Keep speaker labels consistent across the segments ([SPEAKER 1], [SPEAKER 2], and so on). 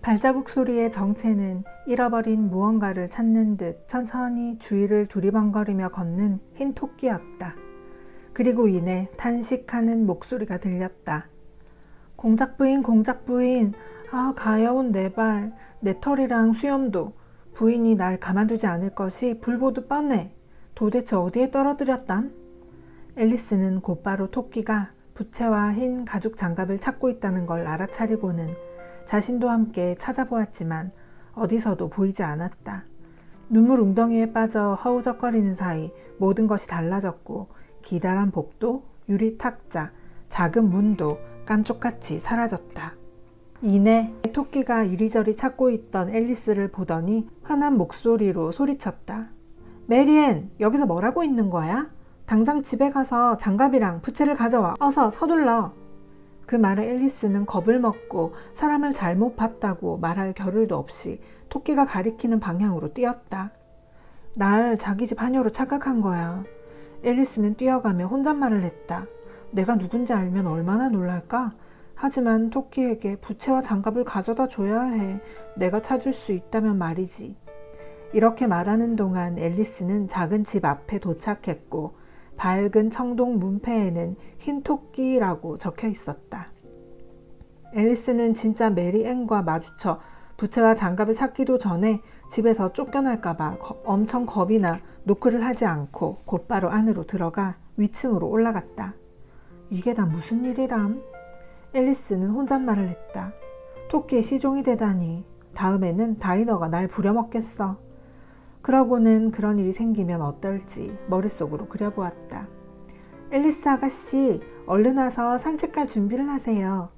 [SPEAKER 1] 발자국 소리의 정체는 잃어버린 무언가를 찾는 듯 천천히 주위를 두리번거리며 걷는 흰 토끼였다. 그리고 이내 탄식하는 목소리가 들렸다. 공작부인, 공작부인, 아 가여운 내 발, 내 털이랑 수염도. 부인이 날 가만두지 않을 것이 불보듯 뻔해. 도대체 어디에 떨어뜨렸담? 앨리스는 곧바로 토끼가 부채와 흰 가죽 장갑을 찾고 있다는 걸 알아차리고는 자신도 함께 찾아보았지만 어디서도 보이지 않았다. 눈물 웅덩이에 빠져 허우적거리는 사이 모든 것이 달라졌고 기다란 복도, 유리 탁자, 작은 문도 깜짝같이 사라졌다. 이내 토끼가 이리저리 찾고 있던 앨리스를 보더니 환한 목소리로 소리쳤다. 메리앤, 여기서 뭘 하고 있는 거야? 당장 집에 가서 장갑이랑 부채를 가져와. 어서 서둘러. 그 말에 앨리스는 겁을 먹고 사람을 잘못 봤다고 말할 겨를도 없이 토끼가 가리키는 방향으로 뛰었다. 날 자기 집 하녀로 착각한 거야. 앨리스는 뛰어가며 혼잣말을 했다. 내가 누군지 알면 얼마나 놀랄까? 하지만 토끼에게 부채와 장갑을 가져다 줘야 해. 내가 찾을 수 있다면 말이지. 이렇게 말하는 동안 앨리스는 작은 집 앞에 도착했고 밝은 청동 문패에는 흰 토끼라고 적혀 있었다. 앨리스는 진짜 메리앤과 마주쳐 부채와 장갑을 찾기도 전에 집에서 쫓겨날까봐 엄청 겁이 나 노크를 하지 않고 곧바로 안으로 들어가 위층으로 올라갔다. 이게 다 무슨 일이람? 앨리스는 혼잣말을 했다. 토끼의 시종이 되다니. 다음에는 다이너가 날 부려먹겠어. 그러고는 그런 일이 생기면 어떨지 머릿속으로 그려보았다. 앨리스 아가씨, 얼른 와서 산책 갈 준비를 하세요.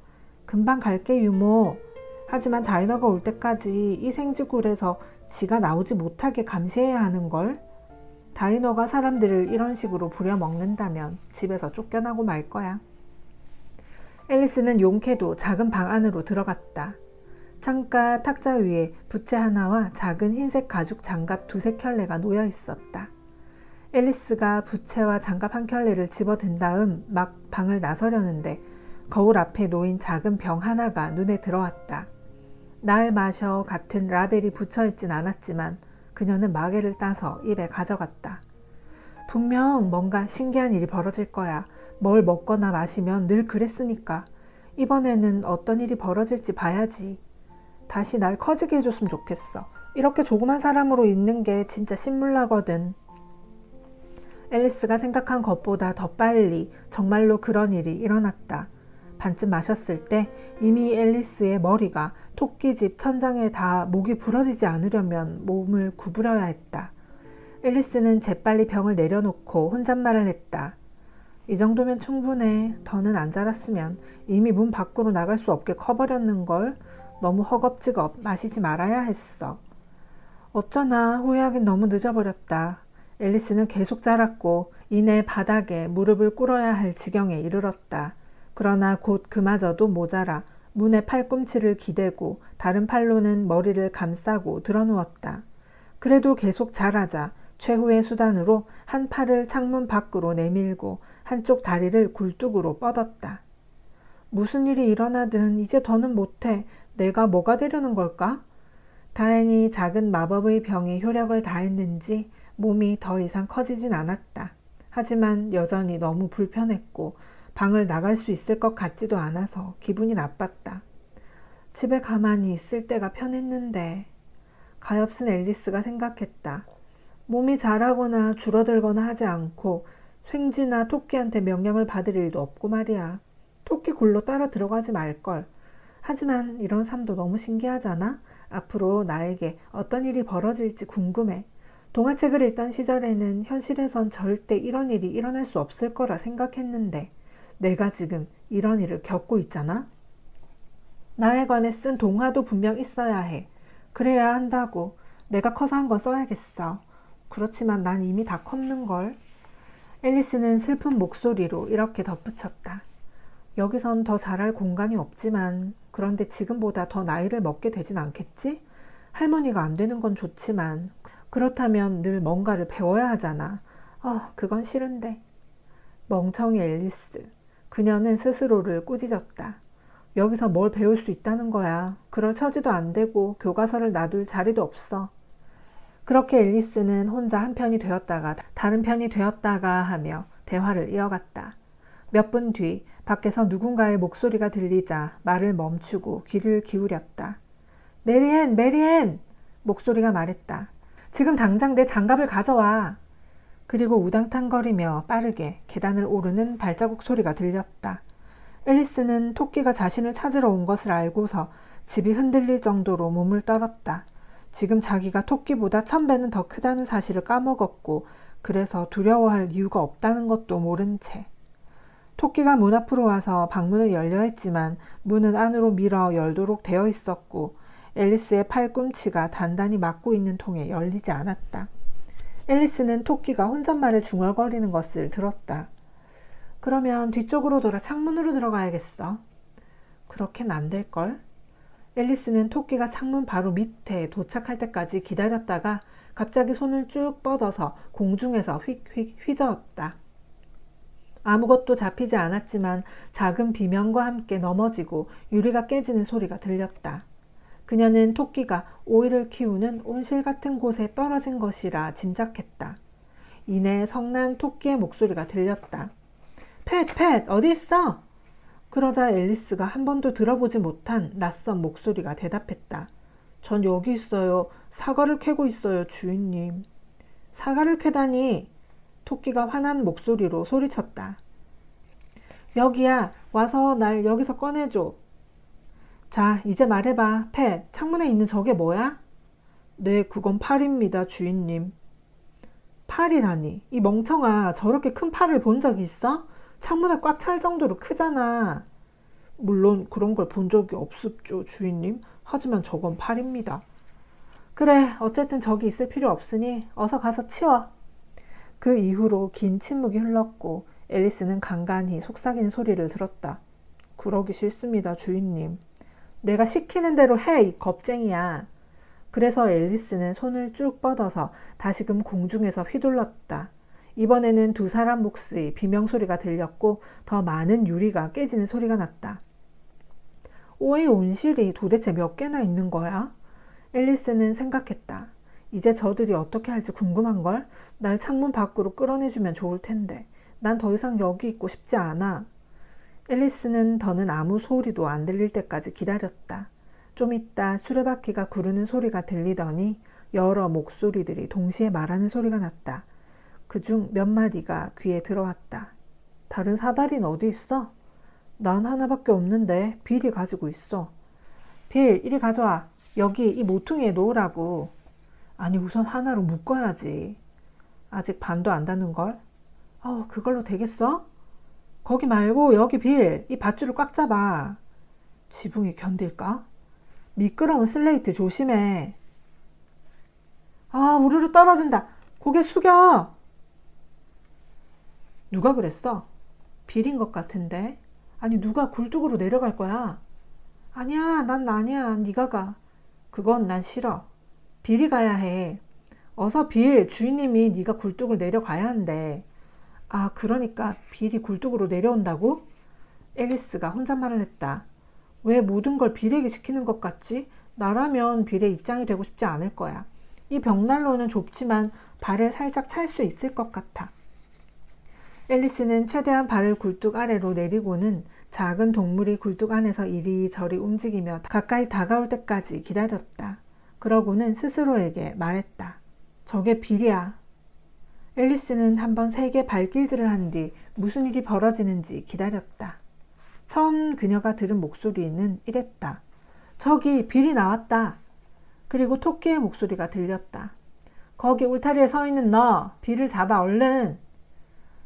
[SPEAKER 1] 금방 갈게 유모. 하지만 다이너가 올 때까지 이 생지굴에서 지가 나오지 못하게 감시해야 하는걸. 다이너가 사람들을 이런 식으로 부려먹는다면 집에서 쫓겨나고 말 거야. 앨리스는 용케도 작은 방 안으로 들어갔다. 창가 탁자 위에 부채 하나와 작은 흰색 가죽 장갑 두세 켤레가 놓여 있었다. 앨리스가 부채와 장갑 한 켤레를 집어든 다음 막 방을 나서려는데 거울 앞에 놓인 작은 병 하나가 눈에 들어왔다. 날 마셔 같은 라벨이 붙여있진 않았지만 그녀는 마개를 따서 입에 가져갔다. 분명 뭔가 신기한 일이 벌어질 거야. 뭘 먹거나 마시면 늘 그랬으니까. 이번에는 어떤 일이 벌어질지 봐야지. 다시 날 커지게 해줬으면 좋겠어. 이렇게 조그만 사람으로 있는 게 진짜 신물나거든. 앨리스가 생각한 것보다 더 빨리 정말로 그런 일이 일어났다. 반쯤 마셨을 때 이미 앨리스의 머리가 토끼집 천장에 다 목이 부러지지 않으려면 몸을 구부려야 했다. 앨리스는 재빨리 병을 내려놓고 혼잣말을 했다. 이 정도면 충분해. 더는 안 자랐으면 이미 문 밖으로 나갈 수 없게 커버렸는걸. 너무 허겁지겁 마시지 말아야 했어. 어쩌나 후회하긴 너무 늦어버렸다. 앨리스는 계속 자랐고 이내 바닥에 무릎을 꿇어야 할 지경에 이르렀다. 그러나 곧 그마저도 모자라 문에 팔꿈치를 기대고 다른 팔로는 머리를 감싸고 드러누웠다. 그래도 계속 자라자 최후의 수단으로 한 팔을 창문 밖으로 내밀고 한쪽 다리를 굴뚝으로 뻗었다. 무슨 일이 일어나든 이제 더는 못해. 내가 뭐가 되려는 걸까? 다행히 작은 마법의 병이 효력을 다했는지 몸이 더 이상 커지진 않았다. 하지만 여전히 너무 불편했고 방을 나갈 수 있을 것 같지도 않아서 기분이 나빴다. 집에 가만히 있을 때가 편했는데. 가엾은 앨리스가 생각했다. 몸이 자라거나 줄어들거나 하지 않고 생쥐나 토끼한테 명령을 받을 일도 없고 말이야. 토끼 굴로 따라 들어가지 말걸. 하지만 이런 삶도 너무 신기하잖아. 앞으로 나에게 어떤 일이 벌어질지 궁금해. 동화책을 읽던 시절에는 현실에선 절대 이런 일이 일어날 수 없을 거라 생각했는데 내가 지금 이런 일을 겪고 있잖아. 나에 관해 쓴 동화도 분명 있어야 해. 그래야 한다고. 내가 커서 한 건 써야겠어. 그렇지만 난 이미 다 컸는걸. 앨리스는 슬픈 목소리로 이렇게 덧붙였다. 여기선 더 자랄 공간이 없지만 그런데 지금보다 더 나이를 먹게 되진 않겠지? 할머니가 안 되는 건 좋지만 그렇다면 늘 뭔가를 배워야 하잖아. 그건 싫은데. 멍청이 앨리스. 그녀는 스스로를 꾸짖었다. 여기서 뭘 배울 수 있다는 거야. 그럴 처지도 안 되고 교과서를 놔둘 자리도 없어. 그렇게 앨리스는 혼자 한 편이 되었다가 다른 편이 되었다가 하며 대화를 이어갔다. 몇 분 뒤 밖에서 누군가의 목소리가 들리자 말을 멈추고 귀를 기울였다. 메리앤, 메리앤! 목소리가 말했다. 지금 당장 내 장갑을 가져와. 그리고 우당탕거리며 빠르게 계단을 오르는 발자국 소리가 들렸다. 앨리스는 토끼가 자신을 찾으러 온 것을 알고서 집이 흔들릴 정도로 몸을 떨었다. 지금 자기가 토끼보다 1000배는 더 크다는 사실을 까먹었고 그래서 두려워할 이유가 없다는 것도 모른 채. 토끼가 문 앞으로 와서 방문을 열려 했지만 문은 안으로 밀어 열도록 되어 있었고 앨리스의 팔꿈치가 단단히 막고 있는 통에 열리지 않았다. 앨리스는 토끼가 혼잣말을 중얼거리는 것을 들었다. 그러면 뒤쪽으로 돌아 창문으로 들어가야겠어. 그렇게는 안 될걸? 앨리스는 토끼가 창문 바로 밑에 도착할 때까지 기다렸다가 갑자기 손을 쭉 뻗어서 공중에서 휙휙 휘저었다. 아무것도 잡히지 않았지만 작은 비명과 함께 넘어지고 유리가 깨지는 소리가 들렸다. 그녀는 토끼가 오이를 키우는 온실 같은 곳에 떨어진 것이라 짐작했다. 이내 성난 토끼의 목소리가 들렸다. 팻, 어디 있어? 그러자 앨리스가 한 번도 들어보지 못한 낯선 목소리가 대답했다. 전 여기 있어요. 사과를 캐고 있어요, 주인님. 사과를 캐다니. 토끼가 화난 목소리로 소리쳤다. 여기야, 와서 날 여기서 꺼내줘. 자, 이제 말해봐. 팻, 창문에 있는 저게 뭐야? 네, 그건 팔입니다, 주인님. 팔이라니. 이 멍청아, 저렇게 큰 팔을 본 적이 있어? 창문에 꽉 찰 정도로 크잖아. 물론 그런 걸 본 적이 없었죠, 주인님. 하지만 저건 팔입니다. 그래, 어쨌든 저기 있을 필요 없으니 어서 가서 치워. 그 이후로 긴 침묵이 흘렀고 앨리스는 간간히 속삭이는 소리를 들었다. 그러기 싫습니다, 주인님. 내가 시키는 대로 해, 이 겁쟁이야. 그래서 앨리스는 손을 쭉 뻗어서 다시금 공중에서 휘둘렀다. 이번에는 두 사람 몫의 비명소리가 들렸고 더 많은 유리가 깨지는 소리가 났다. 오이 온실이 도대체 몇 개나 있는 거야? 앨리스는 생각했다. 이제 저들이 어떻게 할지 궁금한걸? 날 창문 밖으로 끌어내주면 좋을 텐데. 난 더 이상 여기 있고 싶지 않아. 앨리스는 더는 아무 소리도 안 들릴 때까지 기다렸다. 좀 있다 수레바퀴가 구르는 소리가 들리더니 여러 목소리들이 동시에 말하는 소리가 났다. 그중 몇 마디가 귀에 들어왔다. 다른 사다리는 어디 있어? 난 하나밖에 없는데 빌이 가지고 있어. 빌, 이리 가져와. 여기 이 모퉁이에 놓으라고. 아니 우선 하나로 묶어야지. 아직 반도 안 닿는걸? 그걸로 되겠어? 거기 말고 여기 빌, 이 밧줄을 꽉 잡아. 지붕이 견딜까? 미끄러운 슬레이트 조심해. 우르르 떨어진다. 고개 숙여. 누가 그랬어? 빌인 것 같은데. 아니 누가 굴뚝으로 내려갈 거야? 아니야, 난 아니야. 네가 가. 그건 난 싫어. 빌이 가야 해. 어서 빌, 주인님이 네가 굴뚝을 내려가야 한대. 그러니까 빌이 굴뚝으로 내려온다고? 앨리스가 혼잣말을 했다. 왜 모든 걸 빌에게 시키는 것 같지? 나라면 빌의 입장이 되고 싶지 않을 거야. 이 벽난로는 좁지만 발을 살짝 찰 수 있을 것 같아. 앨리스는 최대한 발을 굴뚝 아래로 내리고는 작은 동물이 굴뚝 안에서 이리저리 움직이며 가까이 다가올 때까지 기다렸다. 그러고는 스스로에게 말했다. 저게 빌이야. 앨리스는 한번 세게 발길질을 한 뒤 무슨 일이 벌어지는지 기다렸다. 처음 그녀가 들은 목소리는 이랬다. 저기 빌이 나왔다. 그리고 토끼의 목소리가 들렸다. 거기 울타리에 서 있는 너, 빌을 잡아 얼른.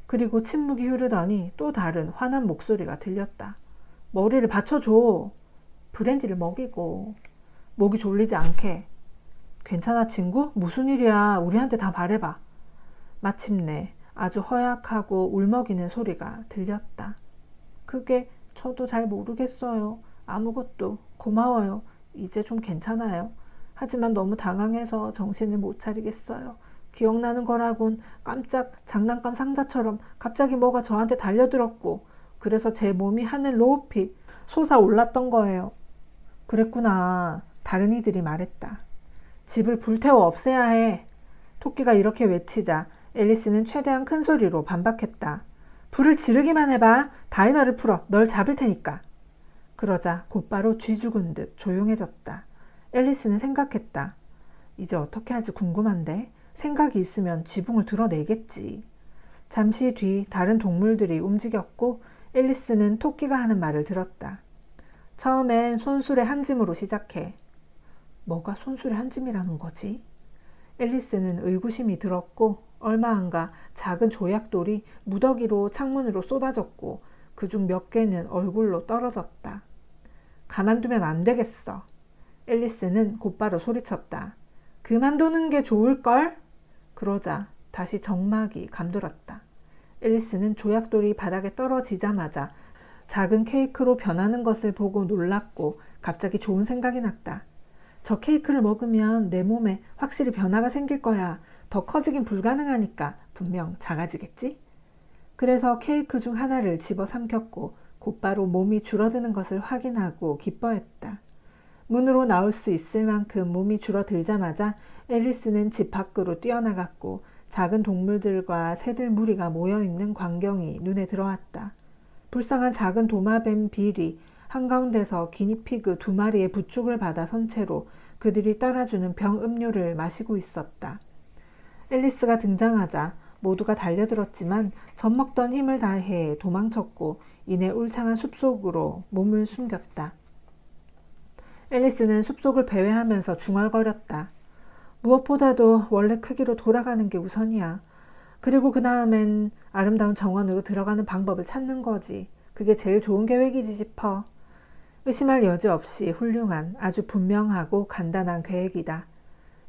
[SPEAKER 1] 그리고 침묵이 흐르더니 또 다른 화난 목소리가 들렸다. 머리를 받쳐줘. 브랜디를 먹이고. 목이 졸리지 않게. 괜찮아 친구? 무슨 일이야? 우리한테 다 말해봐. 마침내 아주 허약하고 울먹이는 소리가 들렸다. 그게 저도 잘 모르겠어요. 아무것도. 고마워요. 이제 좀 괜찮아요. 하지만 너무 당황해서 정신을 못 차리겠어요. 기억나는 거라곤 깜짝 장난감 상자처럼 갑자기 뭐가 저한테 달려들었고 그래서 제 몸이 하늘 높이 솟아올랐던 거예요. 그랬구나. 다른 이들이 말했다. 집을 불태워 없애야 해. 토끼가 이렇게 외치자 앨리스는 최대한 큰 소리로 반박했다. 불을 지르기만 해봐. 다이너를 풀어. 널 잡을 테니까. 그러자 곧바로 쥐 죽은 듯 조용해졌다. 앨리스는 생각했다. 이제 어떻게 할지 궁금한데 생각이 있으면 지붕을 드러내겠지. 잠시 뒤 다른 동물들이 움직였고 앨리스는 토끼가 하는 말을 들었다. 처음엔 손수레 한 짐으로 시작해. 뭐가 손수레 한 짐이라는 거지? 앨리스는 의구심이 들었고 얼마 안가 작은 조약돌이 무더기로 창문으로 쏟아졌고 그중 몇 개는 얼굴로 떨어졌다. 가만두면 안 되겠어. 앨리스는 곧바로 소리쳤다. 그만두는 게 좋을걸? 그러자 다시 정막이 감돌았다. 앨리스는 조약돌이 바닥에 떨어지자마자 작은 케이크로 변하는 것을 보고 놀랐고 갑자기 좋은 생각이 났다. 저 케이크를 먹으면 내 몸에 확실히 변화가 생길 거야. 더 커지긴 불가능하니까 분명 작아지겠지? 그래서 케이크 중 하나를 집어삼켰고 곧바로 몸이 줄어드는 것을 확인하고 기뻐했다. 문으로 나올 수 있을 만큼 몸이 줄어들자마자 앨리스는 집 밖으로 뛰어나갔고 작은 동물들과 새들 무리가 모여있는 광경이 눈에 들어왔다. 불쌍한 작은 도마뱀 빌이 한가운데서 기니피그 2마리의 부축을 받아 선 채로 그들이 따라주는 병 음료를 마시고 있었다. 앨리스가 등장하자 모두가 달려들었지만 젖먹던 힘을 다해 도망쳤고 이내 울창한 숲속으로 몸을 숨겼다. 앨리스는 숲속을 배회하면서 중얼거렸다. 무엇보다도 원래 크기로 돌아가는 게 우선이야. 그리고 그 다음엔 아름다운 정원으로 들어가는 방법을 찾는 거지. 그게 제일 좋은 계획이지 싶어. 의심할 여지 없이 훌륭한 아주 분명하고 간단한 계획이다.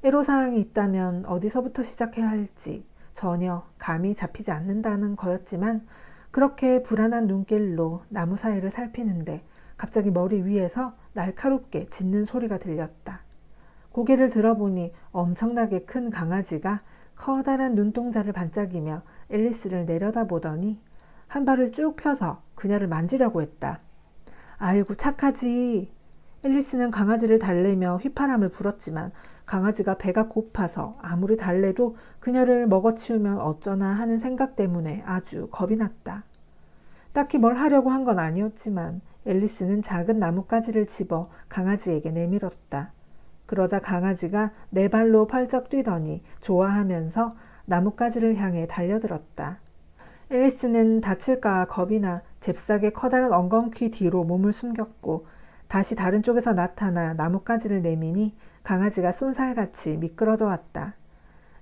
[SPEAKER 1] 애로사항이 있다면 어디서부터 시작해야 할지 전혀 감이 잡히지 않는다는 거였지만 그렇게 불안한 눈길로 나무 사이를 살피는데 갑자기 머리 위에서 날카롭게 짖는 소리가 들렸다. 고개를 들어보니 엄청나게 큰 강아지가 커다란 눈동자를 반짝이며 앨리스를 내려다보더니 한 발을 쭉 펴서 그녀를 만지려고 했다. 아이고 착하지. 앨리스는 강아지를 달래며 휘파람을 불었지만 강아지가 배가 고파서 아무리 달래도 그녀를 먹어치우면 어쩌나 하는 생각 때문에 아주 겁이 났다. 딱히 뭘 하려고 한 건 아니었지만 앨리스는 작은 나뭇가지를 집어 강아지에게 내밀었다. 그러자 강아지가 네 발로 펄쩍 뛰더니 좋아하면서 나뭇가지를 향해 달려들었다. 앨리스는 다칠까 겁이 나 잽싸게 커다란 엉겅퀴 뒤로 몸을 숨겼고 다시 다른 쪽에서 나타나 나뭇가지를 내미니 강아지가 쏜살같이 미끄러져 왔다.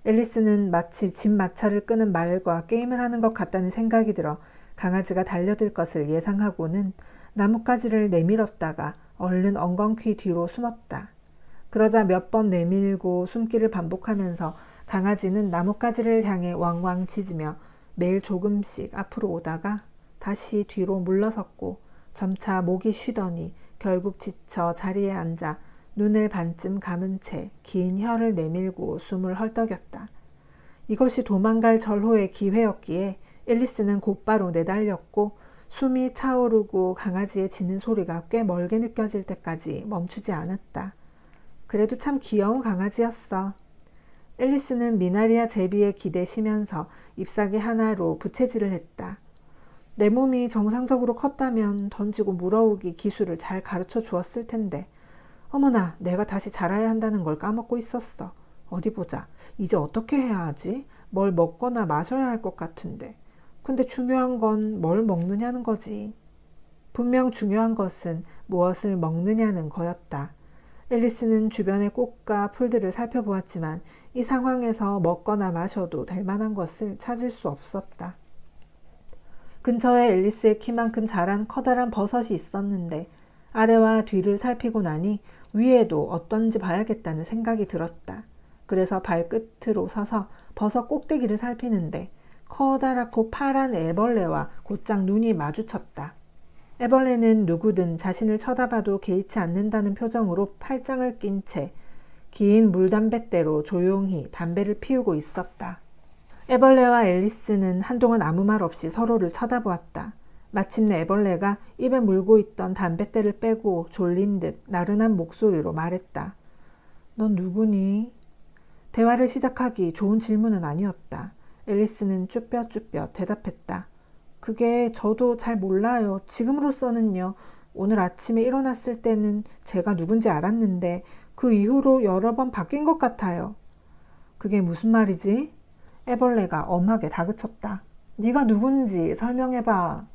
[SPEAKER 1] 앨리스는 마치 집 마차를 끄는 말과 게임을 하는 것 같다는 생각이 들어 강아지가 달려들 것을 예상하고는 나뭇가지를 내밀었다가 얼른 엉겅퀴 뒤로 숨었다. 그러자 몇 번 내밀고 숨기를 반복하면서 강아지는 나뭇가지를 향해 왕왕 짖으며 매일 조금씩 앞으로 오다가 다시 뒤로 물러섰고 점차 목이 쉬더니 결국 지쳐 자리에 앉아 눈을 반쯤 감은 채 긴 혀를 내밀고 숨을 헐떡였다. 이것이 도망갈 절호의 기회였기에 앨리스는 곧바로 내달렸고 숨이 차오르고 강아지의 짖는 소리가 꽤 멀게 느껴질 때까지 멈추지 않았다. 그래도 참 귀여운 강아지였어. 앨리스는 미나리아 제비에 기대시면서 잎사귀 하나로 부채질을 했다. 내 몸이 정상적으로 컸다면 던지고 물어오기 기술을 잘 가르쳐 주었을 텐데 어머나 내가 다시 자라야 한다는 걸 까먹고 있었어. 어디 보자. 이제 어떻게 해야 하지? 뭘 먹거나 마셔야 할 것 같은데. 근데 중요한 건 뭘 먹느냐는 거지. 분명 중요한 것은 무엇을 먹느냐는 거였다. 앨리스는 주변의 꽃과 풀들을 살펴보았지만 이 상황에서 먹거나 마셔도 될 만한 것을 찾을 수 없었다. 근처에 앨리스의 키만큼 자란 커다란 버섯이 있었는데 아래와 뒤를 살피고 나니 위에도 어떤지 봐야겠다는 생각이 들었다. 그래서 발끝으로 서서 버섯 꼭대기를 살피는데 커다랗고 파란 애벌레와 곧장 눈이 마주쳤다. 애벌레는 누구든 자신을 쳐다봐도 개의치 않는다는 표정으로 팔짱을 낀 채 긴 물담뱃대로 조용히 담배를 피우고 있었다. 애벌레와 앨리스는 한동안 아무 말 없이 서로를 쳐다보았다. 마침내 애벌레가 입에 물고 있던 담뱃대를 빼고 졸린 듯 나른한 목소리로 말했다. 넌 누구니? 대화를 시작하기 좋은 질문은 아니었다. 앨리스는 쭈뼛쭈뼛 대답했다. 그게 저도 잘 몰라요. 지금으로서는요. 오늘 아침에 일어났을 때는 제가 누군지 알았는데 그 이후로 여러 번 바뀐 것 같아요. 그게 무슨 말이지? 애벌레가 엄하게 다그쳤다. 네가 누군지 설명해봐.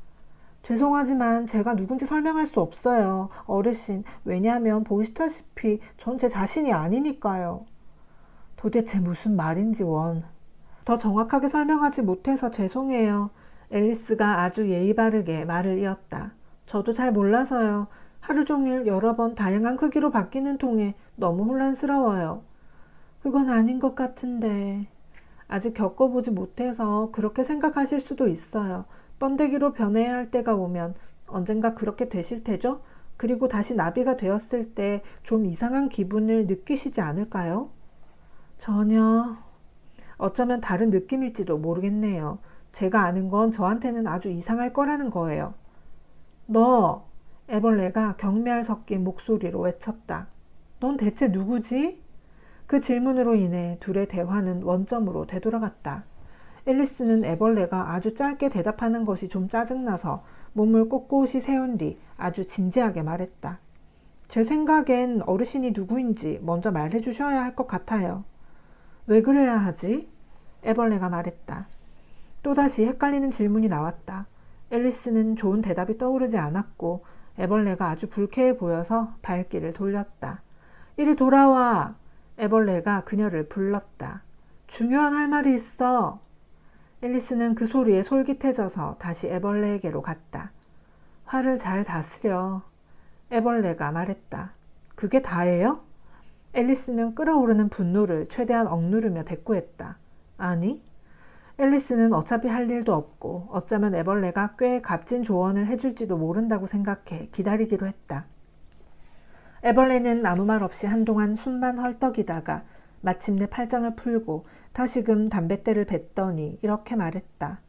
[SPEAKER 1] 죄송하지만 제가 누군지 설명할 수 없어요. 어르신, 왜냐하면 보시다시피 전 제 자신이 아니니까요. 도대체 무슨 말인지 원. 더 정확하게 설명하지 못해서 죄송해요. 앨리스가 아주 예의 바르게 말을 이었다. 저도 잘 몰라서요. 하루 종일 여러 번 다양한 크기로 바뀌는 통에 너무 혼란스러워요. 그건 아닌 것 같은데. 아직 겪어보지 못해서 그렇게 생각하실 수도 있어요. 번데기로 변해야 할 때가 오면 언젠가 그렇게 되실 테죠? 그리고 다시 나비가 되었을 때 좀 이상한 기분을 느끼시지 않을까요? 전혀. 어쩌면 다른 느낌일지도 모르겠네요. 제가 아는 건 저한테는 아주 이상할 거라는 거예요. 너! 애벌레가 경멸 섞인 목소리로 외쳤다. 넌 대체 누구지? 그 질문으로 인해 둘의 대화는 원점으로 되돌아갔다. 앨리스는 애벌레가 아주 짧게 대답하는 것이 좀 짜증나서 몸을 꼿꼿이 세운 뒤 아주 진지하게 말했다. 제 생각엔 어르신이 누구인지 먼저 말해 주셔야 할 것 같아요. 왜 그래야 하지? 애벌레가 말했다. 또다시 헷갈리는 질문이 나왔다. 앨리스는 좋은 대답이 떠오르지 않았고 애벌레가 아주 불쾌해 보여서 발길을 돌렸다. 이리 돌아와! 애벌레가 그녀를 불렀다. 중요한 할 말이 있어. 앨리스는 그 소리에 솔깃해져서 다시 애벌레에게로 갔다. 화를 잘 다스려. 애벌레가 말했다. 그게 다예요? 앨리스는 끓어오르는 분노를 최대한 억누르며 대꾸했다. 아니? 앨리스는 어차피 할 일도 없고 어쩌면 애벌레가 꽤 값진 조언을 해줄지도 모른다고 생각해 기다리기로 했다. 애벌레는 아무 말 없이 한동안 숨만 헐떡이다가 마침내 팔짱을 풀고 다시금 담뱃대를 뱉더니 이렇게 말했다.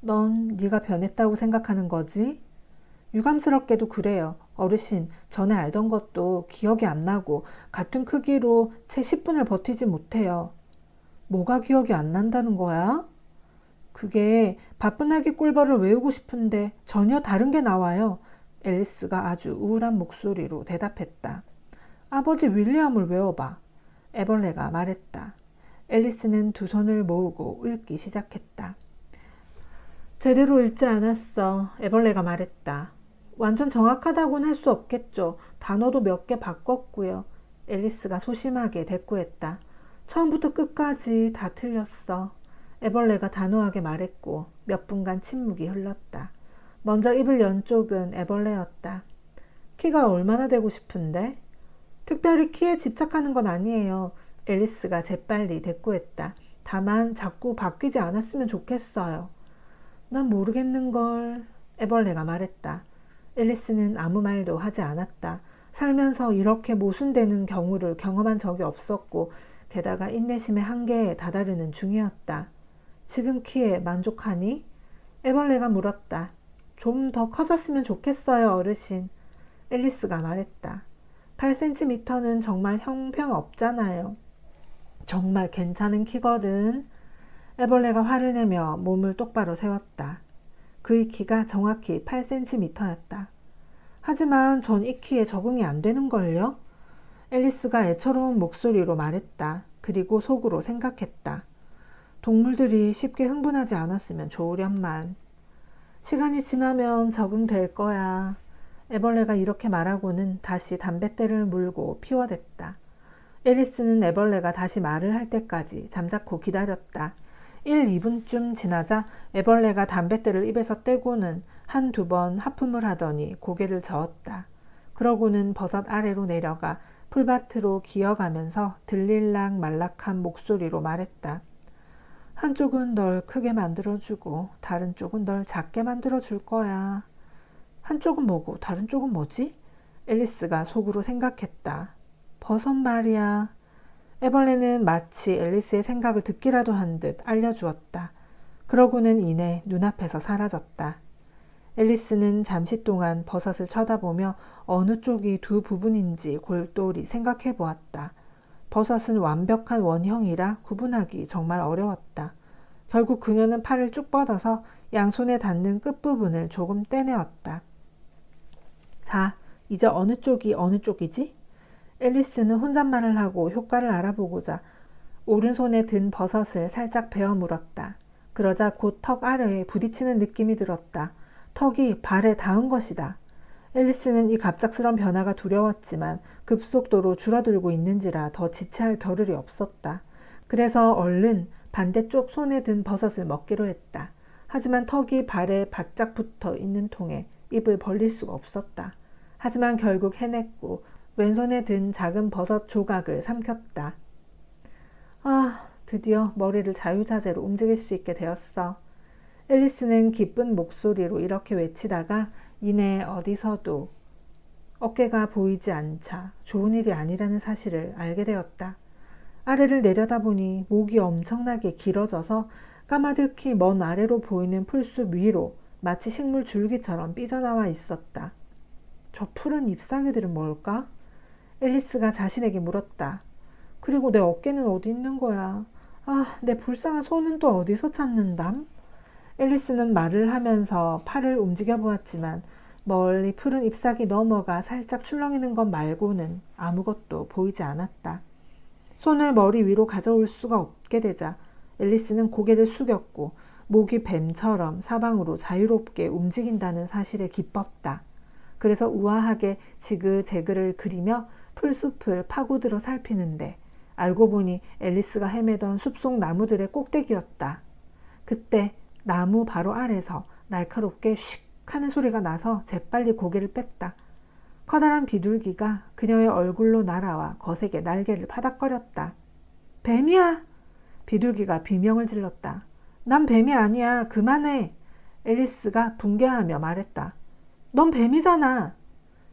[SPEAKER 1] 넌 네가 변했다고 생각하는 거지? 유감스럽게도 그래요. 어르신, 전에 알던 것도 기억이 안 나고 같은 크기로 채 10분을 버티지 못해요. 뭐가 기억이 안 난다는 거야? 그게 바쁜 아기 꿀벌을 외우고 싶은데 전혀 다른 게 나와요. 앨리스가 아주 우울한 목소리로 대답했다. 아버지 윌리엄을 외워봐. 애벌레가 말했다. 앨리스는 두 손을 모으고 읽기 시작했다. 제대로 읽지 않았어. 애벌레가 말했다. 완전 정확하다고는 할 수 없겠죠. 단어도 몇 개 바꿨고요. 앨리스가 소심하게 대꾸했다. 처음부터 끝까지 다 틀렸어. 애벌레가 단호하게 말했고 몇 분간 침묵이 흘렀다. 먼저 입을 연 쪽은 애벌레였다. 키가 얼마나 되고 싶은데? 특별히 키에 집착하는 건 아니에요. 앨리스가 재빨리 대꾸했다. 다만 자꾸 바뀌지 않았으면 좋겠어요. 난 모르겠는걸. 애벌레가 말했다. 앨리스는 아무 말도 하지 않았다. 살면서 이렇게 모순되는 경우를 경험한 적이 없었고 게다가 인내심의 한계에 다다르는 중이었다. 지금 키에 만족하니? 애벌레가 물었다. 좀 더 커졌으면 좋겠어요, 어르신. 앨리스가 말했다. 8cm는 정말 형편없잖아요. 정말 괜찮은 키거든. 애벌레가 화를 내며 몸을 똑바로 세웠다. 그의 키가 정확히 8cm였다. 하지만 전 이 키에 적응이 안 되는걸요? 앨리스가 애처로운 목소리로 말했다. 그리고 속으로 생각했다. 동물들이 쉽게 흥분하지 않았으면 좋으련만. 시간이 지나면 적응될 거야. 애벌레가 이렇게 말하고는 다시 담뱃대를 물고 피워댔다. 앨리스는 애벌레가 다시 말을 할 때까지 잠자코 기다렸다. 1, 2분쯤 지나자 애벌레가 담뱃대를 입에서 떼고는 한두 번 하품을 하더니 고개를 저었다. 그러고는 버섯 아래로 내려가 풀밭으로 기어가면서 들릴락 말락한 목소리로 말했다. 한쪽은 널 크게 만들어주고 다른 쪽은 널 작게 만들어줄 거야. 한쪽은 뭐고 다른 쪽은 뭐지? 앨리스가 속으로 생각했다. 버섯 말이야. 애벌레는 마치 앨리스의 생각을 듣기라도 한 듯 알려주었다. 그러고는 이내 눈앞에서 사라졌다. 앨리스는 잠시 동안 버섯을 쳐다보며 어느 쪽이 두 부분인지 골똘히 생각해 보았다. 버섯은 완벽한 원형이라 구분하기 정말 어려웠다. 결국 그녀는 팔을 쭉 뻗어서 양손에 닿는 끝부분을 조금 떼내었다. 자, 이제 어느 쪽이 어느 쪽이지? 앨리스는 혼잣말을 하고 효과를 알아보고자 오른손에 든 버섯을 살짝 베어 물었다. 그러자 곧 턱 아래에 부딪히는 느낌이 들었다. 턱이 발에 닿은 것이다. 앨리스는 이 갑작스런 변화가 두려웠지만 급속도로 줄어들고 있는지라 더 지체할 겨를이 없었다. 그래서 얼른 반대쪽 손에 든 버섯을 먹기로 했다. 하지만 턱이 발에 바짝 붙어 있는 통에 입을 벌릴 수가 없었다. 하지만 결국 해냈고 왼손에 든 작은 버섯 조각을 삼켰다. 아, 드디어 머리를 자유자재로 움직일 수 있게 되었어. 앨리스는 기쁜 목소리로 이렇게 외치다가 이내 어디서도 어깨가 보이지 않자 좋은 일이 아니라는 사실을 알게 되었다. 아래를 내려다보니 목이 엄청나게 길어져서 까마득히 먼 아래로 보이는 풀숲 위로 마치 식물 줄기처럼 삐져나와 있었다. 저 푸른 잎사귀들은 뭘까? 앨리스가 자신에게 물었다. 그리고 내 어깨는 어디 있는 거야? 아, 내 불쌍한 손은 또 어디서 찾는담? 앨리스는 말을 하면서 팔을 움직여 보았지만 멀리 푸른 잎사귀 너머가 살짝 출렁이는 것 말고는 아무것도 보이지 않았다. 손을 머리 위로 가져올 수가 없게 되자 앨리스는 고개를 숙였고 목이 뱀처럼 사방으로 자유롭게 움직인다는 사실에 기뻤다. 그래서 우아하게 지그재그를 그리며 풀숲을 파고들어 살피는데 알고 보니 앨리스가 헤매던 숲속 나무들의 꼭대기였다. 그때 나무 바로 아래서 날카롭게 슉 하는 소리가 나서 재빨리 고개를 뺐다. 커다란 비둘기가 그녀의 얼굴로 날아와 거세게 날개를 파닥거렸다. 뱀이야! 비둘기가 비명을 질렀다. 난 뱀이 아니야. 그만해! 앨리스가 붕괴하며 말했다. 넌 뱀이잖아!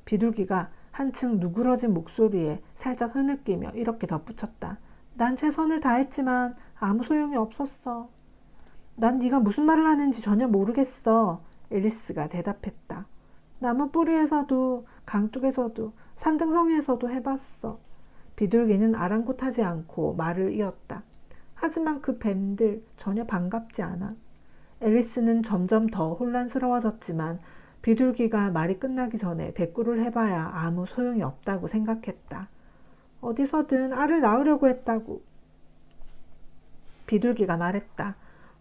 [SPEAKER 1] 비둘기가 한층 누그러진 목소리에 살짝 흐느끼며 이렇게 덧붙였다. 난 최선을 다했지만 아무 소용이 없었어. 난 네가 무슨 말을 하는지 전혀 모르겠어. 앨리스가 대답했다. 나무 뿌리에서도 강둑에서도 산등성이에서도 해봤어. 비둘기는 아랑곳하지 않고 말을 이었다. 하지만 그 뱀들 전혀 반갑지 않아. 앨리스는 점점 더 혼란스러워졌지만 비둘기가 말이 끝나기 전에 대꾸를 해봐야 아무 소용이 없다고 생각했다. 어디서든 알을 낳으려고 했다고. 비둘기가 말했다.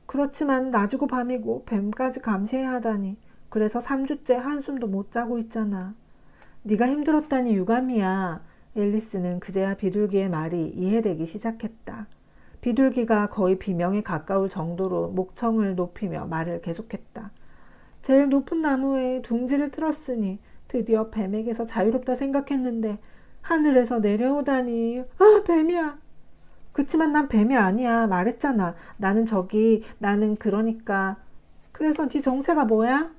[SPEAKER 1] 그렇지만 낮이고 밤이고 뱀까지 감시해야 하다니. 그래서 3주째 한숨도 못 자고 있잖아. 네가 힘들었다니 유감이야. 앨리스는 그제야 비둘기의 말이 이해되기 시작했다. 비둘기가 거의 비명에 가까울 정도로 목청을 높이며 말을 계속했다. 제일 높은 나무에 둥지를 틀었으니 드디어 뱀에게서 자유롭다 생각했는데 하늘에서 내려오다니. 아, 뱀이야. 그치만 난 뱀이 아니야. 말했잖아. 나는 그러니까. 그래서 네 정체가 뭐야?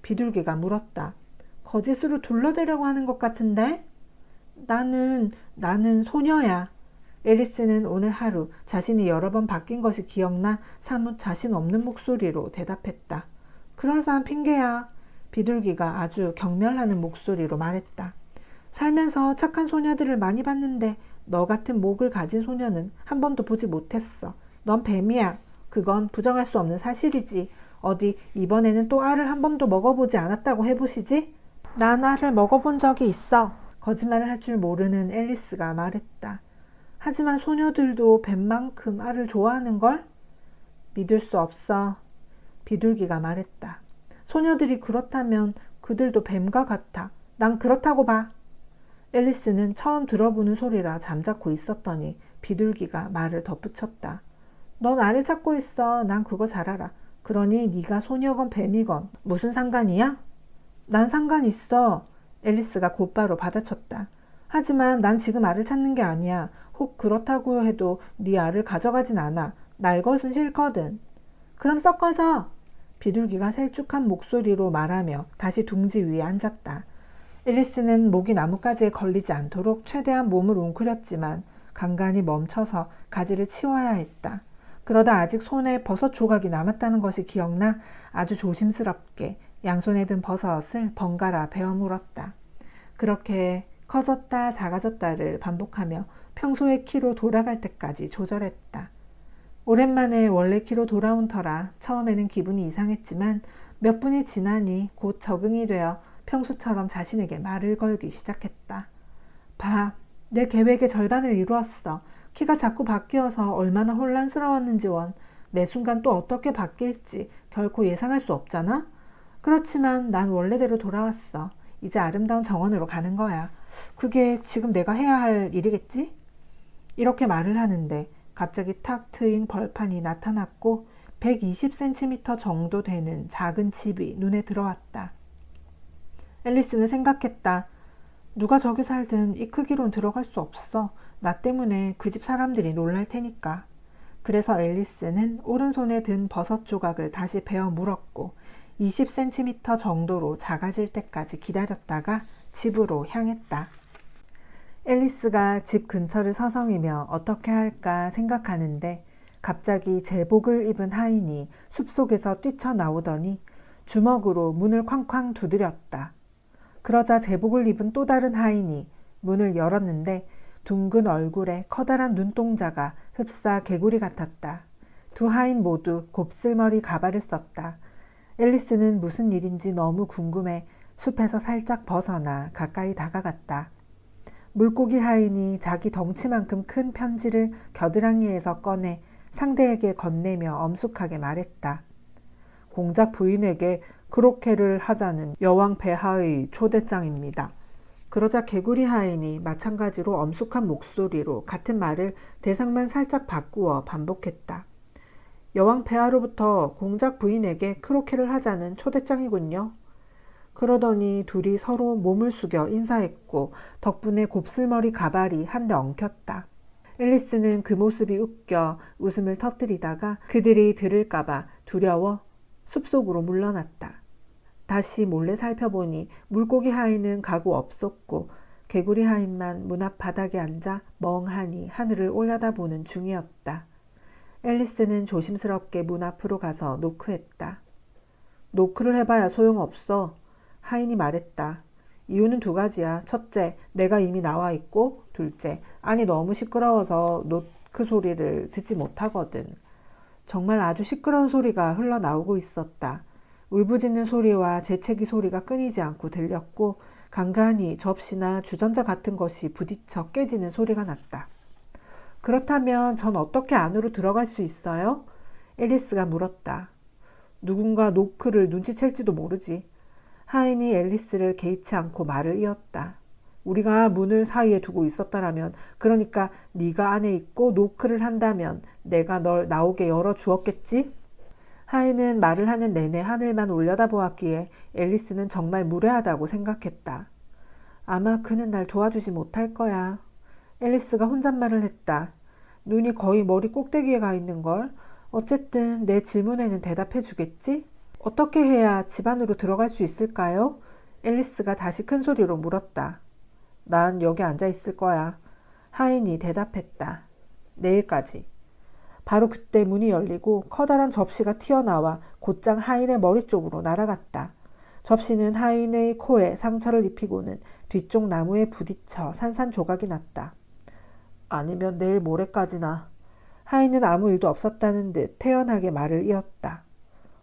[SPEAKER 1] 비둘기가 물었다. 거짓으로 둘러대려고 하는 것 같은데? 나는 소녀야. 앨리스는 오늘 하루 자신이 여러 번 바뀐 것이 기억나 사뭇 자신 없는 목소리로 대답했다. 그럴싸한 핑계야. 비둘기가 아주 경멸하는 목소리로 말했다. 살면서 착한 소녀들을 많이 봤는데 너 같은 목을 가진 소녀는 한 번도 보지 못했어. 넌 뱀이야. 그건 부정할 수 없는 사실이지. 어디 이번에는 또 알을 한 번도 먹어보지 않았다고 해보시지? 난 알을 먹어본 적이 있어. 거짓말을 할 줄 모르는 앨리스가 말했다. 하지만 소녀들도 뱀만큼 알을 좋아하는걸? 믿을 수 없어. 비둘기가 말했다. 소녀들이 그렇다면 그들도 뱀과 같아. 난 그렇다고 봐. 앨리스는 처음 들어보는 소리라 잠자코 있었더니 비둘기가 말을 덧붙였다. 넌 알을 찾고 있어. 난 그거 잘 알아. 그러니 네가 소녀건 뱀이건 무슨 상관이야? 난 상관 있어. 앨리스가 곧바로 받아쳤다. 하지만 난 지금 알을 찾는 게 아니야. 혹 그렇다고 해도 네 알을 가져가진 않아. 날 것은 싫거든. 그럼 썩 꺼져. 비둘기가 셀쭉한 목소리로 말하며 다시 둥지 위에 앉았다. 앨리스는 목이 나뭇가지에 걸리지 않도록 최대한 몸을 웅크렸지만 간간히 멈춰서 가지를 치워야 했다. 그러다 아직 손에 버섯 조각이 남았다는 것이 기억나 아주 조심스럽게 양손에 든 버섯을 번갈아 베어 물었다. 그렇게 커졌다 작아졌다를 반복하며 평소의 키로 돌아갈 때까지 조절했다. 오랜만에 원래 키로 돌아온 터라 처음에는 기분이 이상했지만 몇 분이 지나니 곧 적응이 되어 평소처럼 자신에게 말을 걸기 시작했다. 봐, 내 계획의 절반을 이루었어. 키가 자꾸 바뀌어서 얼마나 혼란스러웠는지 원. 매 순간 또 어떻게 바뀔지 결코 예상할 수 없잖아? 그렇지만 난 원래대로 돌아왔어. 이제 아름다운 정원으로 가는 거야. 그게 지금 내가 해야 할 일이겠지? 이렇게 말을 하는데 갑자기 탁 트인 벌판이 나타났고 120cm 정도 되는 작은 집이 눈에 들어왔다. 앨리스는 생각했다. 누가 저기 살든 이 크기론 들어갈 수 없어. 나 때문에 그 집 사람들이 놀랄 테니까. 그래서 앨리스는 오른손에 든 버섯 조각을 다시 베어 물었고 20cm 정도로 작아질 때까지 기다렸다가 집으로 향했다. 앨리스가 집 근처를 서성이며 어떻게 할까 생각하는데 갑자기 제복을 입은 하인이 숲속에서 뛰쳐나오더니 주먹으로 문을 쾅쾅 두드렸다. 그러자 제복을 입은 또 다른 하인이 문을 열었는데 둥근 얼굴에 커다란 눈동자가 흡사 개구리 같았다. 두 하인 모두 곱슬머리 가발을 썼다. 앨리스는 무슨 일인지 너무 궁금해 숲에서 살짝 벗어나 가까이 다가갔다. 물고기 하인이 자기 덩치만큼 큰 편지를 겨드랑이에서 꺼내 상대에게 건네며 엄숙하게 말했다. 공작 부인에게 크로케를 하자는 여왕 폐하의 초대장입니다. 그러자 개구리 하인이 마찬가지로 엄숙한 목소리로 같은 말을 대상만 살짝 바꾸어 반복했다. 여왕 폐하로부터 공작 부인에게 크로케를 하자는 초대장이군요. 그러더니 둘이 서로 몸을 숙여 인사했고 덕분에 곱슬머리 가발이 한데 엉켰다. 앨리스는 그 모습이 웃겨 웃음을 터뜨리다가 그들이 들을까봐 두려워 숲속으로 물러났다. 다시 몰래 살펴보니 물고기 하인은 가고 없었고 개구리 하인만 문 앞 바닥에 앉아 멍하니 하늘을 올려다보는 중이었다. 앨리스는 조심스럽게 문 앞으로 가서 노크했다. 노크를 해봐야 소용없어. 하인이 말했다. 이유는 두 가지야. 첫째, 내가 이미 나와 있고 둘째, 아니 너무 시끄러워서 노크 소리를 듣지 못하거든. 정말 아주 시끄러운 소리가 흘러나오고 있었다. 울부짖는 소리와 재채기 소리가 끊이지 않고 들렸고 간간히 접시나 주전자 같은 것이 부딪혀 깨지는 소리가 났다. 그렇다면 전 어떻게 안으로 들어갈 수 있어요? 앨리스가 물었다. 누군가 노크를 눈치챌지도 모르지. 하인이 앨리스를 개의치 않고 말을 이었다. 우리가 문을 사이에 두고 있었다라면, 그러니까 네가 안에 있고 노크를 한다면 내가 널 나오게 열어주었겠지? 하인은 말을 하는 내내 하늘만 올려다보았기에 앨리스는 정말 무례하다고 생각했다. 아마 그는 날 도와주지 못할 거야. 앨리스가 혼잣말을 했다. 눈이 거의 머리 꼭대기에 가 있는걸. 어쨌든 내 질문에는 대답해 주겠지? 어떻게 해야 집 안으로 들어갈 수 있을까요? 앨리스가 다시 큰 소리로 물었다. 난 여기 앉아 있을 거야. 하인이 대답했다. 내일까지. 바로 그때 문이 열리고 커다란 접시가 튀어나와 곧장 하인의 머리 쪽으로 날아갔다. 접시는 하인의 코에 상처를 입히고는 뒤쪽 나무에 부딪혀 산산조각이 났다. 아니면 내일 모레까지나. 하인은 아무 일도 없었다는 듯 태연하게 말을 이었다.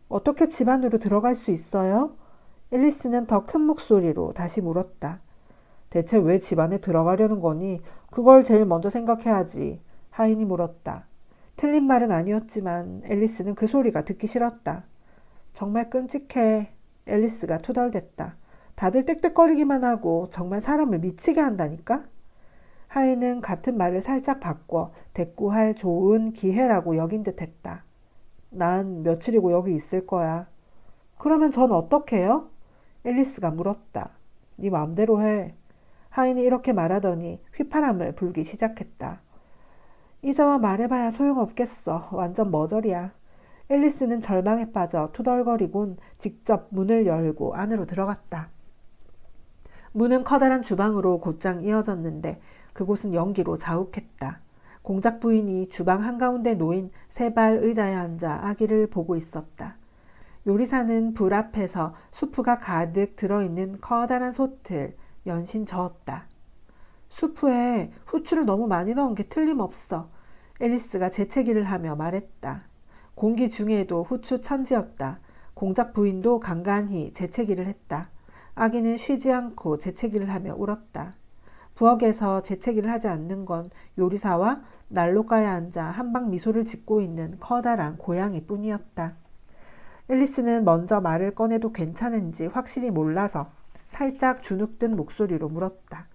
[SPEAKER 1] 어떻게 집 안으로 들어갈 수 있어요? 앨리스는 더 큰 목소리로 다시 물었다. 대체 왜 집 안에 들어가려는 거니? 그걸 제일 먼저 생각해야지. 하인이 물었다. 틀린 말은 아니었지만 앨리스는 그 소리가 듣기 싫었다. 정말 끔찍해. 앨리스가 투덜댔다. 다들 떽떽거리기만 하고 정말 사람을 미치게 한다니까? 하인은 같은 말을 살짝 바꿔 대꾸할 좋은 기회라고 여긴 듯 했다. 난 며칠이고 여기 있을 거야. 그러면 전 어떻게 해요? 앨리스가 물었다. 네 맘대로 해. 하인이 이렇게 말하더니 휘파람을 불기 시작했다. 이제와 말해봐야 소용없겠어. 완전 머저리야. 앨리스는 절망에 빠져 투덜거리곤 직접 문을 열고 안으로 들어갔다. 문은 커다란 주방으로 곧장 이어졌는데 그곳은 연기로 자욱했다. 공작 부인이 주방 한가운데 놓인 세발 의자에 앉아 아기를 보고 있었다. 요리사는 불 앞에서 수프가 가득 들어있는 커다란 솥을 연신 저었다. 수프에 후추를 너무 많이 넣은 게 틀림없어. 앨리스가 재채기를 하며 말했다. 공기 중에도 후추 천지였다. 공작 부인도 간간히 재채기를 했다. 아기는 쉬지 않고 재채기를 하며 울었다. 부엌에서 재채기를 하지 않는 건 요리사와 난로가에 앉아 한방 미소를 짓고 있는 커다란 고양이 뿐이었다. 앨리스는 먼저 말을 꺼내도 괜찮은지 확실히 몰라서 살짝 주눅든 목소리로 물었다.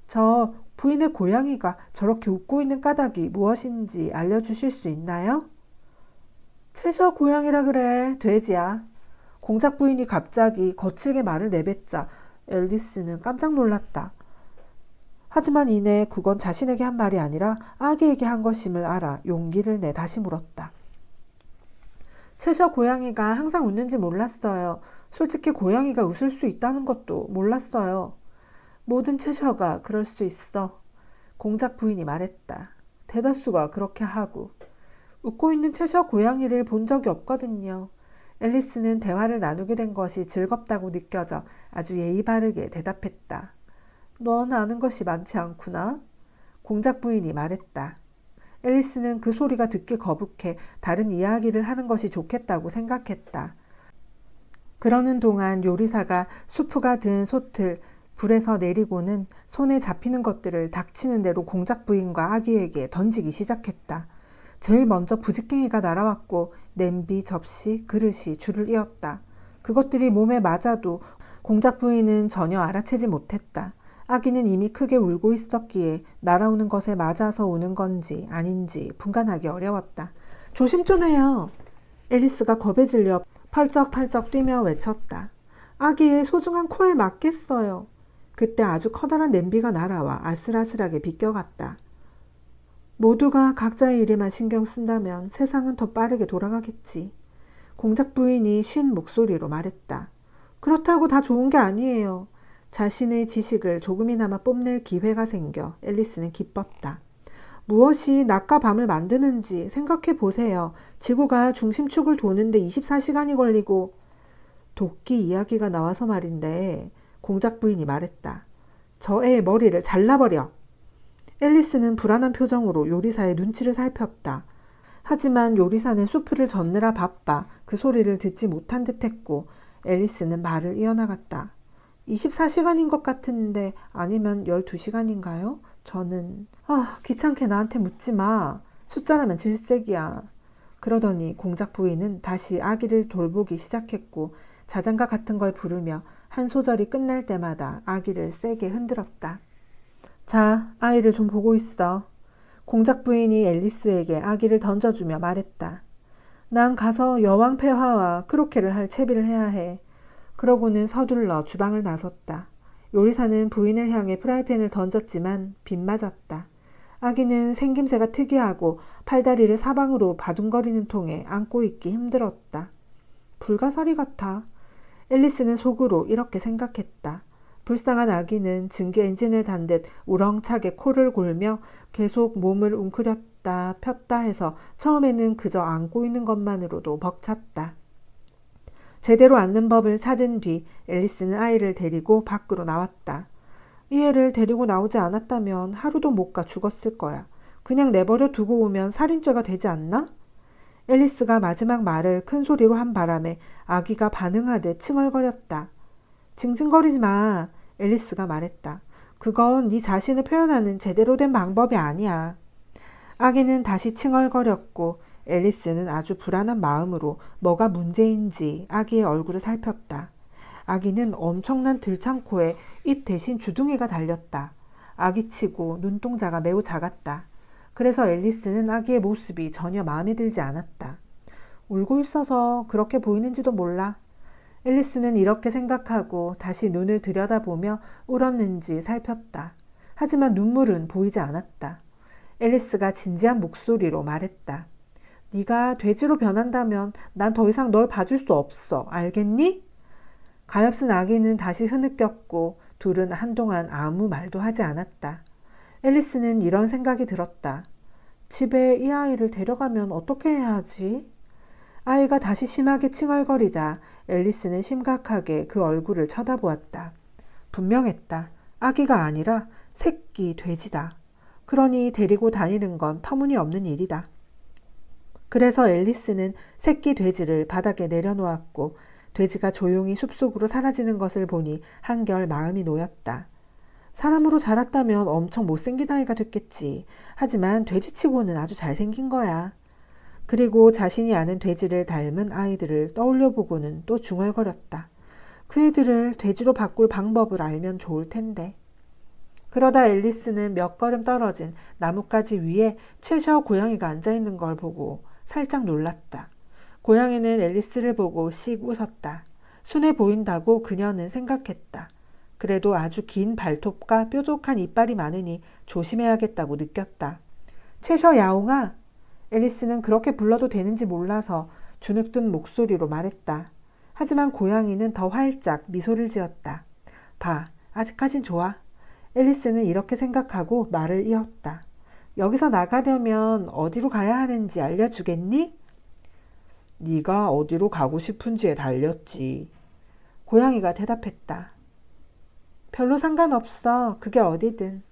[SPEAKER 1] 저 부인의 고양이가 저렇게 웃고 있는 까닭이 무엇인지 알려주실 수 있나요? 채셔 고양이라 그래, 돼지야. 공작 부인이 갑자기 거칠게 말을 내뱉자 앨리스는 깜짝 놀랐다. 하지만 이내 그건 자신에게 한 말이 아니라 아기에게 한 것임을 알아 용기를 내 다시 물었다. 채셔 고양이가 항상 웃는지 몰랐어요. 솔직히 고양이가 웃을 수 있다는 것도 몰랐어요. 모든 채셔가 그럴 수 있어. 공작 부인이 말했다. 대다수가 그렇게 하고. 웃고 있는 채셔 고양이를 본 적이 없거든요. 앨리스는 대화를 나누게 된 것이 즐겁다고 느껴져 아주 예의 바르게 대답했다. 넌 아는 것이 많지 않구나. 공작 부인이 말했다. 앨리스는 그 소리가 듣기 거북해 다른 이야기를 하는 것이 좋겠다고 생각했다. 그러는 동안 요리사가 수프가 든 솥을 불에서 내리고는 손에 잡히는 것들을 닥치는 대로 공작 부인과 아기에게 던지기 시작했다. 제일 먼저 부직갱이가 날아왔고 냄비, 접시, 그릇이 줄을 이었다. 그것들이 몸에 맞아도 공작 부인은 전혀 알아채지 못했다. 아기는 이미 크게 울고 있었기에 날아오는 것에 맞아서 우는 건지 아닌지 분간하기 어려웠다. 조심 좀 해요. 앨리스가 겁에 질려 펄쩍펄쩍 뛰며 외쳤다. 아기의 소중한 코에 맞겠어요. 그때 아주 커다란 냄비가 날아와 아슬아슬하게 비껴갔다. 모두가 각자의 일에만 신경 쓴다면 세상은 더 빠르게 돌아가겠지. 공작 부인이 쉰 목소리로 말했다. 그렇다고 다 좋은 게 아니에요. 자신의 지식을 조금이나마 뽐낼 기회가 생겨 앨리스는 기뻤다. 무엇이 낮과 밤을 만드는지 생각해 보세요. 지구가 중심축을 도는데 24시간이 걸리고. 도끼 이야기가 나와서 말인데 공작 부인이 말했다. 저 애의 머리를 잘라버려. 앨리스는 불안한 표정으로 요리사의 눈치를 살폈다. 하지만 요리사는 수프를 젓느라 바빠 그 소리를 듣지 못한 듯했고 앨리스는 말을 이어나갔다. 24시간인 것 같은데 아니면 12시간인가요? 저는 귀찮게 나한테 묻지 마. 숫자라면 질색이야. 그러더니 공작 부인은 다시 아기를 돌보기 시작했고 자장가 같은 걸 부르며 한 소절이 끝날 때마다 아기를 세게 흔들었다. 자, 아이를 좀 보고 있어. 공작 부인이 앨리스에게 아기를 던져주며 말했다. 난 가서 여왕 폐하와 크로케를 할 채비를 해야 해. 그러고는 서둘러 주방을 나섰다. 요리사는 부인을 향해 프라이팬을 던졌지만 빗맞았다. 아기는 생김새가 특이하고 팔다리를 사방으로 바둥거리는 통에 안고 있기 힘들었다. 불가사리 같아. 앨리스는 속으로 이렇게 생각했다. 불쌍한 아기는 증기 엔진을 단 듯 우렁차게 코를 골며 계속 몸을 웅크렸다 폈다 해서 처음에는 그저 안고 있는 것만으로도 벅찼다. 제대로 앉는 법을 찾은 뒤 앨리스는 아이를 데리고 밖으로 나왔다. 이 애를 데리고 나오지 않았다면 하루도 못 가 죽었을 거야. 그냥 내버려 두고 오면 살인죄가 되지 않나? 앨리스가 마지막 말을 큰 소리로 한 바람에 아기가 반응하듯 칭얼거렸다. 징징거리지 마. 앨리스가 말했다. 그건 네 자신을 표현하는 제대로 된 방법이 아니야. 아기는 다시 칭얼거렸고 앨리스는 아주 불안한 마음으로 뭐가 문제인지 아기의 얼굴을 살폈다. 아기는 엄청난 들창코에 입 대신 주둥이가 달렸다. 아기치고 눈동자가 매우 작았다. 그래서 앨리스는 아기의 모습이 전혀 마음에 들지 않았다. 울고 있어서 그렇게 보이는지도 몰라. 앨리스는 이렇게 생각하고 다시 눈을 들여다보며 울었는지 살폈다. 하지만 눈물은 보이지 않았다. 앨리스가 진지한 목소리로 말했다. 네가 돼지로 변한다면 난 더 이상 널 봐줄 수 없어. 알겠니? 가엾은 아기는 다시 흐느꼈고 둘은 한동안 아무 말도 하지 않았다. 앨리스는 이런 생각이 들었다. 집에 이 아이를 데려가면 어떻게 해야 하지? 아이가 다시 심하게 칭얼거리자 앨리스는 심각하게 그 얼굴을 쳐다보았다. 분명했다. 아기가 아니라 새끼 돼지다. 그러니 데리고 다니는 건 터무니없는 일이다. 그래서 앨리스는 새끼 돼지를 바닥에 내려놓았고 돼지가 조용히 숲속으로 사라지는 것을 보니 한결 마음이 놓였다. 사람으로 자랐다면 엄청 못생긴 아이가 됐겠지. 하지만 돼지치고는 아주 잘생긴 거야. 그리고 자신이 아는 돼지를 닮은 아이들을 떠올려보고는 또 중얼거렸다. 그 애들을 돼지로 바꿀 방법을 알면 좋을 텐데. 그러다 앨리스는 몇 걸음 떨어진 나뭇가지 위에 채셔 고양이가 앉아있는 걸 보고 살짝 놀랐다. 고양이는 앨리스를 보고 씩 웃었다. 순해 보인다고 그녀는 생각했다. 그래도 아주 긴 발톱과 뾰족한 이빨이 많으니 조심해야겠다고 느꼈다. 채셔 야옹아! 앨리스는 그렇게 불러도 되는지 몰라서 주눅든 목소리로 말했다. 하지만 고양이는 더 활짝 미소를 지었다. 봐, 아직까진 좋아. 앨리스는 이렇게 생각하고 말을 이었다. 여기서 나가려면 어디로 가야 하는지 알려주겠니? 네가 어디로 가고 싶은지에 달렸지. 고양이가 대답했다. 별로 상관없어. 그게 어디든.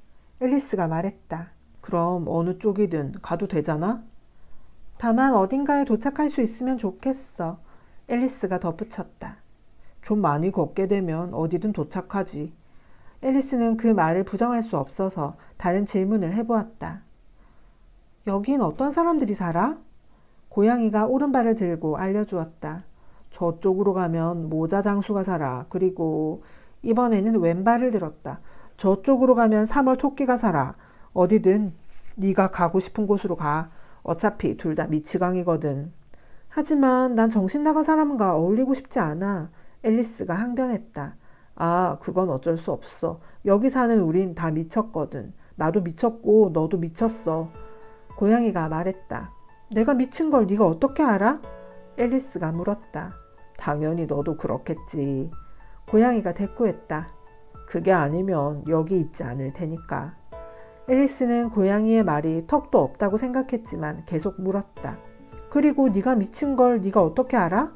[SPEAKER 1] 앨리스가 말했다. 그럼 어느 쪽이든 가도 되잖아? 다만 어딘가에 도착할 수 있으면 좋겠어. 앨리스가 덧붙였다. 좀 많이 걷게 되면 어디든 도착하지. 앨리스는 그 말을 부정할 수 없어서 다른 질문을 해보았다. 여긴 어떤 사람들이 살아? 고양이가 오른발을 들고 알려주었다. 저쪽으로 가면 모자 장수가 살아. 그리고 이번에는 왼발을 들었다. 저쪽으로 가면 3월 토끼가 살아. 어디든 네가 가고 싶은 곳으로 가. 어차피 둘 다 미치광이거든. 하지만 난 정신 나간 사람과 어울리고 싶지 않아. 앨리스가 항변했다. 아, 그건 어쩔 수 없어. 여기 사는 우린 다 미쳤거든. 나도 미쳤고 너도 미쳤어. 고양이가 말했다. 내가 미친 걸 네가 어떻게 알아? 앨리스가 물었다. 당연히 너도 그렇겠지. 고양이가 대꾸했다. 그게 아니면 여기 있지 않을 테니까. 앨리스는 고양이의 말이 턱도 없다고 생각했지만 계속 물었다. 그리고 네가 미친 걸 네가 어떻게 알아?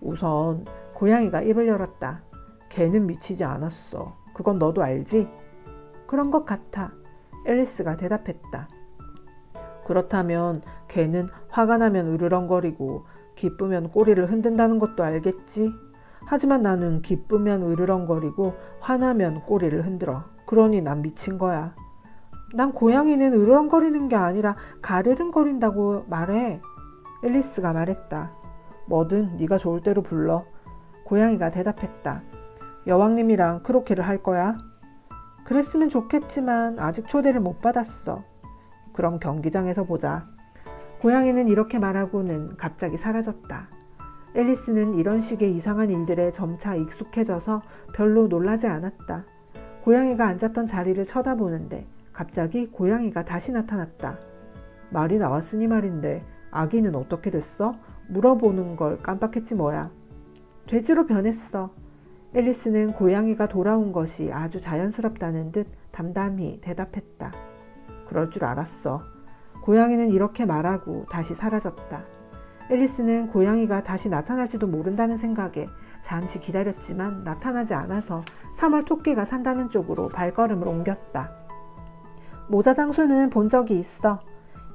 [SPEAKER 1] 우선 고양이가 입을 열었다. 걔는 미치지 않았어. 그건 너도 알지? 그런 것 같아. 앨리스가 대답했다. 그렇다면 걔는 화가 나면 으르렁거리고 기쁘면 꼬리를 흔든다는 것도 알겠지? 하지만 나는 기쁘면 으르렁거리고 화나면 꼬리를 흔들어. 그러니 난 미친 거야. 난 고양이는 으르렁거리는 게 아니라 가르릉거린다고 말해. 앨리스가 말했다. 뭐든 네가 좋을 대로 불러. 고양이가 대답했다. 여왕님이랑 크로케를 할 거야? 그랬으면 좋겠지만 아직 초대를 못 받았어. 그럼 경기장에서 보자. 고양이는 이렇게 말하고는 갑자기 사라졌다. 앨리스는 이런 식의 이상한 일들에 점차 익숙해져서 별로 놀라지 않았다. 고양이가 앉았던 자리를 쳐다보는데 갑자기 고양이가 다시 나타났다. 말이 나왔으니 말인데 아기는 어떻게 됐어? 물어보는 걸 깜빡했지 뭐야. 돼지로 변했어. 앨리스는 고양이가 돌아온 것이 아주 자연스럽다는 듯 담담히 대답했다. 그럴 줄 알았어. 고양이는 이렇게 말하고 다시 사라졌다. 앨리스는 고양이가 다시 나타날지도 모른다는 생각에 잠시 기다렸지만 나타나지 않아서 3월 토끼가 산다는 쪽으로 발걸음을 옮겼다. 모자 장수는 본 적이 있어.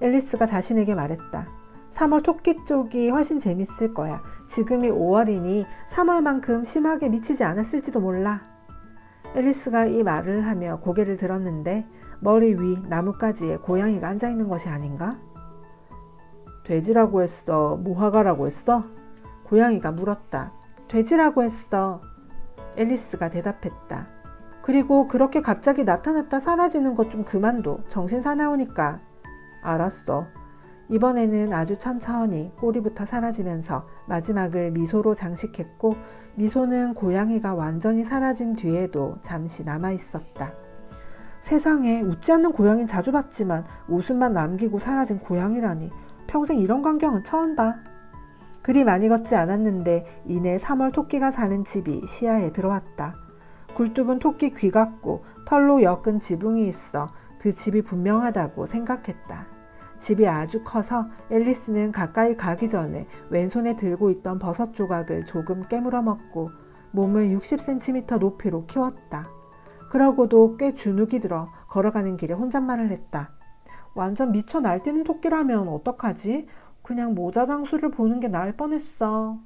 [SPEAKER 1] 앨리스가 자신에게 말했다. 3월 토끼 쪽이 훨씬 재밌을 거야. 지금이 5월이니 3월만큼 심하게 미치지 않았을지도 몰라. 앨리스가 이 말을 하며 고개를 들었는데 머리 위 나뭇가지에 고양이가 앉아있는 것이 아닌가? 돼지라고 했어? 무화과라고 했어? 고양이가 물었다. 돼지라고 했어. 앨리스가 대답했다. 그리고 그렇게 갑자기 나타났다 사라지는 것 좀 그만둬. 정신 사나우니까. 알았어. 이번에는 아주 천천히 꼬리부터 사라지면서 마지막을 미소로 장식했고 미소는 고양이가 완전히 사라진 뒤에도 잠시 남아있었다. 세상에 웃지 않는 고양이는 자주 봤지만 웃음만 남기고 사라진 고양이라니 평생 이런 광경은 처음 봐. 그리 많이 걷지 않았는데 이내 3월 토끼가 사는 집이 시야에 들어왔다. 굴뚝은 토끼 귀 같고 털로 엮은 지붕이 있어 그 집이 분명하다고 생각했다. 집이 아주 커서 앨리스는 가까이 가기 전에 왼손에 들고 있던 버섯 조각을 조금 깨물어 먹고 몸을 60cm 높이로 키웠다. 그러고도 꽤 주눅이 들어 걸어가는 길에 혼잣말을 했다. 완전 미쳐 날뛰는 토끼라면 어떡하지? 그냥 모자 장수를 보는 게 나을 뻔했어.